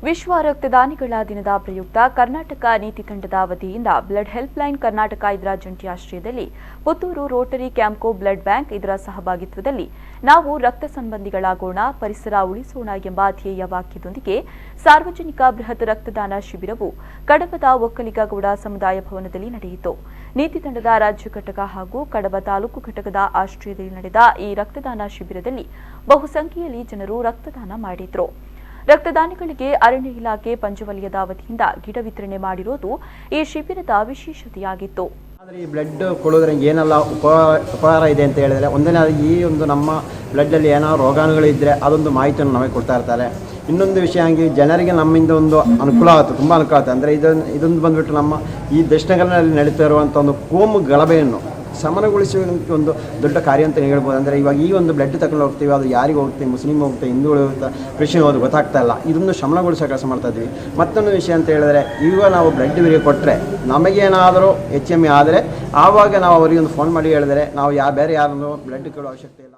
ವಿಶ್ವ ರಕ್ತದಾನಿಗಳ ದಿನದ ಪ್ರಯುಕ್ತ ಕರ್ನಾಟಕ ನೀತಿ ತಂಡದ ವತಿಯಿಂದ ಬ್ಲಡ್ ಹೆಲ್ಪ್ಲೈನ್ ಕರ್ನಾಟಕ ಇದರ ಜಂಟಿ ಆಶ್ರಯದಲ್ಲಿ Puttur Rotary Campco blood bank ಇದರ ಸಹಭಾಗಿತ್ವದಲ್ಲಿ ನಾವು ರಕ್ತ ಸಂಬಂಧಿಗಳಾಗೋಣ ಪರಿಸರ ಉಳಿಸೋಣ ಎಂಬ ಧ್ಯೇಯ ವಾಕ್ಯದೊಂದಿಗೆ ಸಾರ್ವಜನಿಕ ಬೃಹತ್ ರಕ್ತದಾನ ಶಿಬಿರವು ಕಡಬದ ಒಕ್ಕಲಿಗಗೌಡ ಸಮುದಾಯ ಭವನದಲ್ಲಿ ನಡೆಯಿತು. ನೀತಿ ತಂಡದ ರಾಜ್ಯ ಘಟಕ ಹಾಗೂ ಕಡಬ ತಾಲೂಕು ಘಟಕದ ಆಶ್ರಯದಲ್ಲಿ ನಡೆದ ಈ ರಕ್ತದಾನ ಶಿಬಿರದಲ್ಲಿ ಬಹುಸಂಖ್ಯೆಯಲ್ಲಿ ಜನರು ರಕ್ತದಾನ ಮಾಡಿದರು. ರಕ್ತದಾನಿಗಳಿಗೆ ಅರಣ್ಯ ಇಲಾಖೆ ಪಂಚವಲಯದ ವತಿಯಿಂದ ಗಿಡ ವಿತರಣೆ ಮಾಡಿರುವುದು ಈ ಶಿಬಿರದ ವಿಶೇಷತೆಯಾಗಿತ್ತು. ಆದರೆ ಈ ಬ್ಲಡ್ ಕೊಡೋದ್ರಿಂದ ಏನೆಲ್ಲ ಉಪಕಾರ ಇದೆ ಅಂತ ಹೇಳಿದರೆ, ಒಂದನೇ ಈ ಒಂದು ನಮ್ಮ ಬ್ಲಡ್ಡಲ್ಲಿ ಏನಾದ್ರು ರೋಗಾಣುಗಳಿದ್ದರೆ ಅದೊಂದು ಮಾಹಿತಿಯನ್ನು ನಮಗೆ ಕೊಡ್ತಾ ಇರ್ತಾರೆ. ಇನ್ನೊಂದು ವಿಷಯ ಹಂಗೆ ಜನರಿಗೆ ನಮ್ಮಿಂದ ಒಂದು ಅನುಕೂಲ ಆಗುತ್ತೆ, ತುಂಬ ಅನುಕೂಲ ಆಗುತ್ತೆ. ಅಂದರೆ ಇದೊಂದು ಬಂದುಬಿಟ್ಟು ನಮ್ಮ ಈ ದೇಶಗಳಲ್ಲಿ ನಡೀತಾ ಇರುವಂಥ ಒಂದು ಕೋಮು ಗಲಭೆಯನ್ನು ಸಮನಗೊಳಿಸುವಂಥ ಒಂದು ದೊಡ್ಡ ಕಾರ್ಯ ಅಂತ ಹೇಳ್ಬೋದು. ಅಂದರೆ ಇವಾಗ ಈ ಒಂದು ಬ್ಲಡ್ ತಗೊಂಡು ಹೋಗ್ತೀವಿ, ಅದು ಯಾರಿಗೆ ಹೋಗುತ್ತೆ, ಮುಸ್ಲಿಮ್ ಹೋಗುತ್ತೆ, ಹಿಂದೂಗಳು ಹೋಗುತ್ತೆ, ಕ್ರಿಶ್ಚಿಯನ್ ಹೋಗೋದು ಗೊತ್ತಾಗ್ತಾ ಇಲ್ಲ. ಇದನ್ನು ಶಮನಗೊಳಿಸೋ ಕೆಲಸ ಮಾಡ್ತಾ ಇದ್ವಿ. ಮತ್ತೊಂದು ವಿಷಯ ಅಂತ ಹೇಳಿದ್ರೆ, ಈಗ ನಾವು ಬ್ಲಡ್ ಇವರಿಗೆ ಕೊಟ್ಟರೆ ನಮಗೇನಾದರೂ HME ಆದರೆ ಆವಾಗ ನಾವು ಅವರಿಗೆ ಒಂದು ಫೋನ್ ಮಾಡಿ ಹೇಳಿದರೆ ನಾವು ಬೇರೆ ಯಾರನ್ನು ಬ್ಲಡ್ ಕೊಡೋ ಅವಶ್ಯಕತೆ ಇಲ್ಲ.